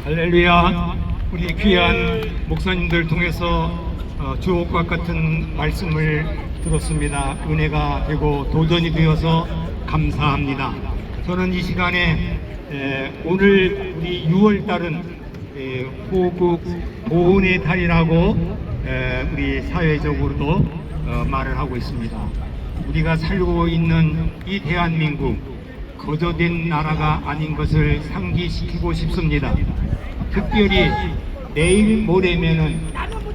할렐루야. 우리 귀한 목사님들 통해서 주옥과 같은 말씀을 들었습니다. 은혜가 되고 도전이 되어서 감사합니다. 저는 이 시간에 오늘 우리 6월달은 호국 보훈의 달이라고 우리 사회적으로도 말을 하고 있습니다. 우리가 살고 있는 이 대한민국 거저된 나라가 아닌 것을 상기시키고 싶습니다. 특별히 내일 모레면은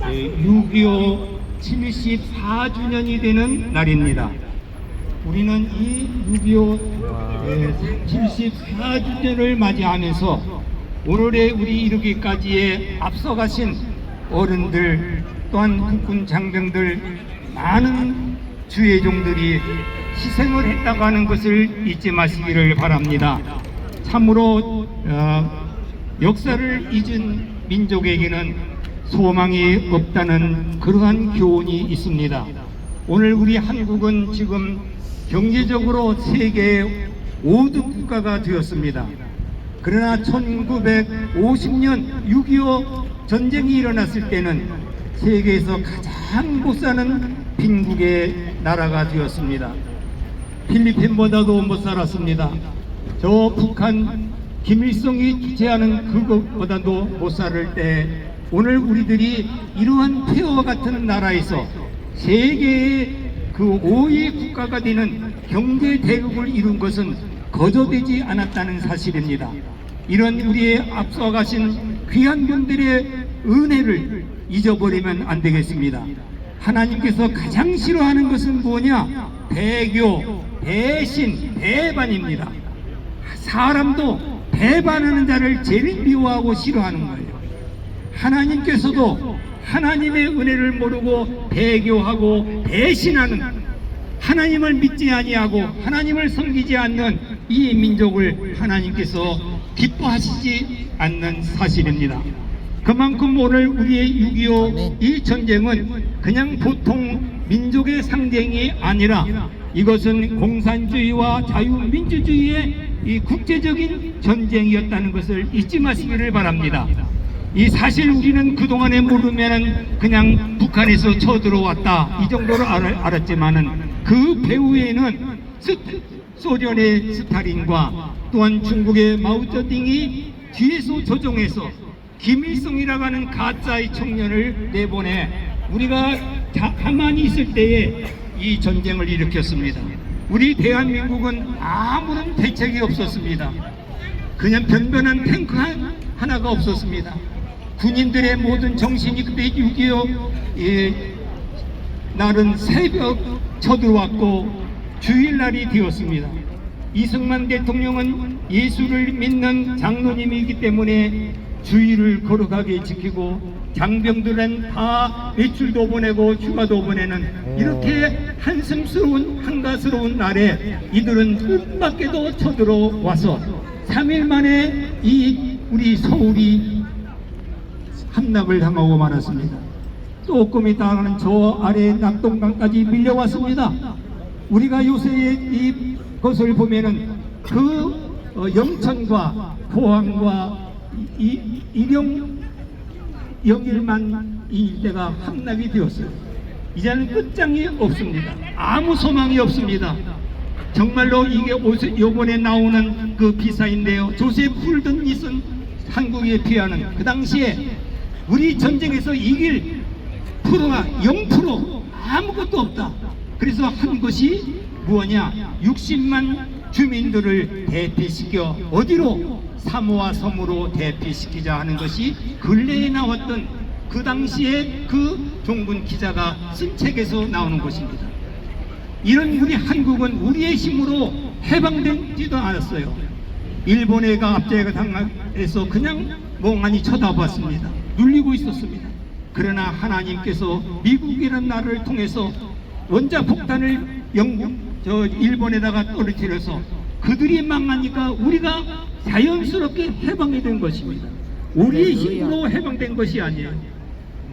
6.25 74주년이 되는 날입니다. 우리는 이 6.25 74주년을 맞이하면서 오늘의 우리 이르기까지에 앞서가신 어른들 또한 국군 장병들 많은 주의 종들이 희생을 했다고 하는 것을 잊지 마시기를 바랍니다. 참으로 역사를 잊은 민족에게는 소망이 없다는 그러한 교훈이 있습니다. 오늘 우리 한국은 지금 경제적으로 세계 5등 국가가 되었습니다. 그러나 1950년 6.25 전쟁이 일어났을 때는 세계에서 가장 못 사는 빈국의 나라가 되었습니다. 필리핀보다도 못 살았습니다. 저 북한 김일성이 주재하는 그것보다도 못 살 때 오늘 우리들이 이러한 폐허와 같은 나라에서 세계의 그 5위 국가가 되는 경제 대국을 이룬 것은 거저되지 않았다는 사실입니다. 이런 우리의 앞서 가신 귀한 분들의 은혜를 잊어버리면 안 되겠습니다. 하나님께서 가장 싫어하는 것은 뭐냐? 배교, 배신, 배반입니다. 사람도 배반하는 자를 제일 미워하고 싫어하는 거예요. 하나님께서도 하나님의 은혜를 모르고 배교하고 배신하는, 하나님을 믿지 아니하고 하나님을 섬기지 않는 이 민족을 하나님께서 기뻐하시지 않는 사실입니다. 그만큼 오늘 우리의 6.25 이 전쟁은 그냥 보통 민족의 상징이 아니라 이것은 공산주의와 자유민주주의의 이 국제적인 전쟁이었다는 것을 잊지 마시기를 바랍니다. 이 사실 우리는 그동안에 모르면은 그냥 북한에서 쳐들어왔다 이 정도로 알았지만은 그 배후에는 소련의 스탈린과 또한 중국의 마오쩌둥이 뒤에서 조종해서 김일성이라고 하는 가짜의 청년을 내보내 우리가 가만히 있을 때에 이 전쟁을 일으켰습니다. 우리 대한민국은 아무런 대책이 없었습니다. 그냥 변변한 탱크 하나가 없었습니다. 군인들의 모든 정신이 그때 6.25 날은 새벽 쳐들어왔고 주일날이 되었습니다. 이승만 대통령은 예수를 믿는 장로님이기 때문에 주의를 거룩하게 지키고 장병들은 다 외출도 보내고 휴가도 보내는 이렇게 한심스러운 한가스러운 날에 이들은 뜻밖에도 쳐들어와서 3일 만에 이 우리 서울이 함락을 당하고 말았습니다. 조금 있다가는 저 아래 낙동강까지 밀려왔습니다. 우리가 요새 이것을 보면은 그 영천과 포항과 영일만 이 일대가 함락이 되었어요. 이제는 끝장이 없습니다. 아무 소망이 없습니다. 정말로 이게 요번에 나오는 그 비사인데요. 조셉 훌든 이슨 한국에 피하는 그 당시에 우리 전쟁에서 이길 프로가 0% 아무것도 없다. 그래서 한 것이 무엇냐? 60만 주민들을 대피시켜 어디로? 사모아 섬으로 대피시키자 하는 것이 근래에 나왔던 그 당시에 그 종군 기자가 쓴 책에서 나오는 것입니다. 이런 우리 한국은 우리의 힘으로 해방되지도 않았어요. 일본애가 압제가 당해서 그냥 멍하니 쳐다봤습니다. 눌리고 있었습니다. 그러나 하나님께서 미국이라는 나라를 통해서 원자폭탄을 일본에다가 떨어뜨려서 그들이 망하니까 우리가 자연스럽게 해방이 된 것입니다. 우리의 힘으로 해방된 것이 아니에요.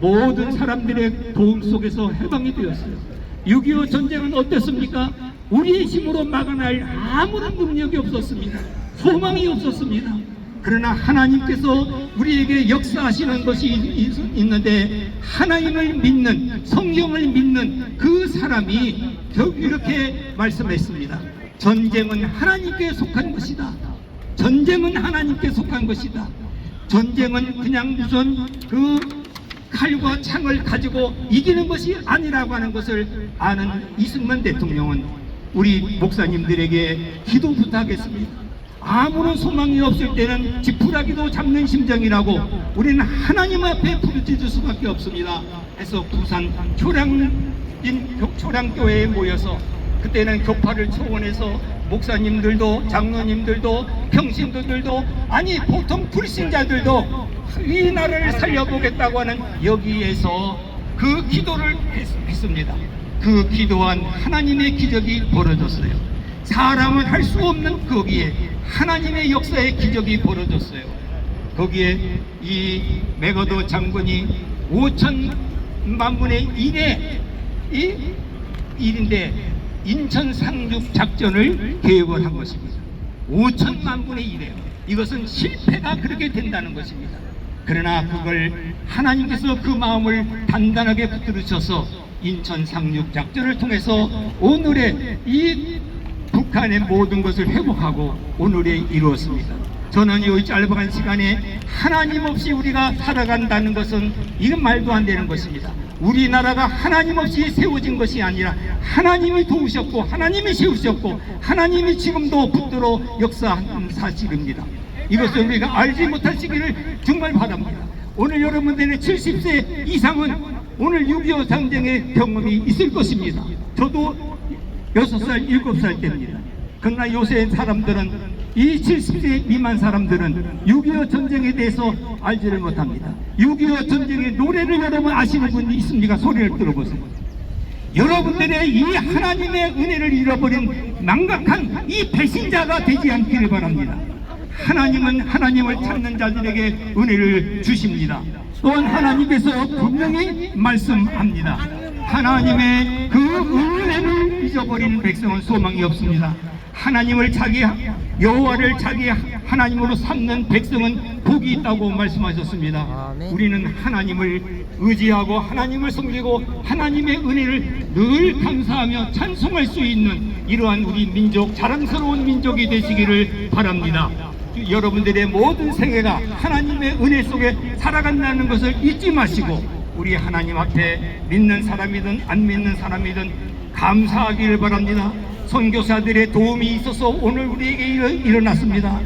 모든 사람들의 도움 속에서 해방이 되었어요. 6.25 전쟁은 어땠습니까? 우리의 힘으로 막아낼 아무런 능력이 없었습니다. 소망이 없었습니다. 그러나 하나님께서 우리에게 역사하시는 것이 있는데, 하나님을 믿는, 성경을 믿는 그 사람이 이렇게 말씀했습니다. 전쟁은 하나님께 속한 것이다. 전쟁은 하나님께 속한 것이다. 전쟁은 그냥 무슨 그 칼과 창을 가지고 이기는 것이 아니라고 하는 것을 아는 이승만 대통령은 우리 목사님들에게 기도 부탁했습니다. 아무런 소망이 없을 때는 지푸라기도 잡는 심정이라고 우리는 하나님 앞에 부르짖을 수밖에 없습니다. 해서 부산 초량교회에 모여서, 그때는 교파를 초원해서 목사님들도 장로님들도 평신도들도, 아니 보통 불신자들도 이 나라를 살려보겠다고 하는 여기에서 그 기도를 했습니다. 그 기도한 하나님의 기적이 벌어졌어요. 사람은 할 수 없는 거기에 하나님의 역사의 기적이 벌어졌어요. 거기에 이 메거더 장군이 5천만 분의 1인데 인천 상륙 작전을 계획을 한 것입니다. 5천만 분의 1이에요. 이것은 실패가 그렇게 된다는 것입니다. 그러나 그걸 하나님께서 그 마음을 단단하게 붙들으셔서 인천 상륙 작전을 통해서 오늘의 이 북한의 모든 것을 회복하고 오늘에 이루었습니다. 저는 이 짧은 시간에 하나님 없이 우리가 살아간다는 것은 이건 말도 안 되는 것입니다. 우리나라가 하나님 없이 세워진 것이 아니라 하나님이 도우셨고 하나님이 세우셨고 하나님이 지금도 붙들어 역사하는 사실입니다. 이것을 우리가 알지 못하시기를 정말 바랍니다. 오늘 여러분들의 70세 이상은 오늘 6.25 전쟁의 경험이 있을 것입니다. 저도 6살, 7살 때입니다. 그러나 요새 사람들은, 이 70세 미만 사람들은 6.25 전쟁에 대해서 알지를 못합니다. 6.25 전쟁의 노래를 여러분 아시는 분이 있습니까? 소리를 들어보세요. 여러분들의 이 하나님의 은혜를 잃어버린 망각한 이 배신자가 되지 않기를 바랍니다. 하나님은 하나님을 찾는 자들에게 은혜를 주십니다. 또한 하나님께서 분명히 말씀합니다. 하나님의 그 은혜를 잊어버리는 백성은 소망이 없습니다. 하나님을 여호와를 자기 하나님으로 삼는 백성은 복이 있다고 말씀하셨습니다. 우리는 하나님을 의지하고 하나님을 섬기고 하나님의 은혜를 늘 감사하며 찬송할 수 있는 이러한 우리 민족, 자랑스러운 민족이 되시기를 바랍니다. 여러분들의 모든 생애가 하나님의 은혜 속에 살아간다는 것을 잊지 마시고, 우리 하나님 앞에 믿는 사람이든 안 믿는 사람이든 감사하기를 바랍니다. 선교사들의 도움이 있어서 오늘 우리에게 일어났습니다.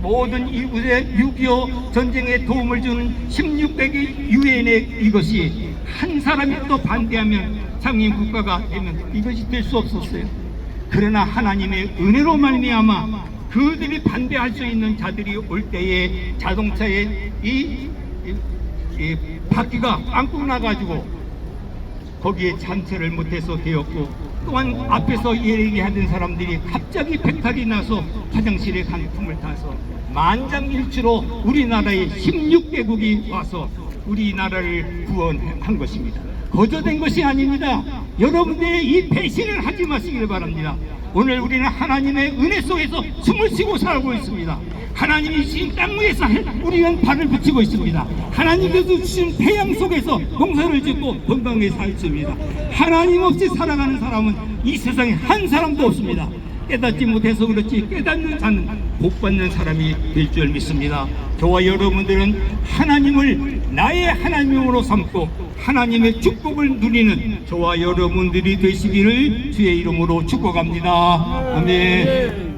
모든 이웃의 6.25 전쟁에 도움을 준 1600의 유엔의 이것이 한 사람이 또 반대하면 장인 국가가 되면 이것이 될 수 없었어요. 그러나 하나님의 은혜로 말미암아 그들이 반대할 수 있는 자들이 올 때에 자동차에 이 바퀴가 빵꾸 나가지고 거기에 잔체를 못해서 되었고, 또한 앞에서 얘기하는 사람들이 갑자기 배탈이 나서 화장실에 간 틈을 타서 만장일치로 우리나라에 16개국이 와서 우리나라를 구원한 것입니다. 거저된 것이 아닙니다. 여러분들의 이 배신을 하지 마시길 바랍니다. 오늘 우리는 하나님의 은혜 속에서 숨을 쉬고 살고 있습니다. 하나님이 주신 땅 위에서 우리는 발을 붙이고 있습니다. 하나님께서 주신 태양 속에서 농사를 짓고 건강하게 살습니다. 하나님 없이 살아가는 사람은 이 세상에 한 사람도 없습니다. 깨닫지 못해서 그렇지 깨닫는 자는 복받는 사람이 될 줄 믿습니다. 저와 여러분들은 하나님을 나의 하나님으로 삼고 하나님의 축복을 누리는 저와 여러분들이 되시기를 주의 이름으로 축복합니다. 아멘.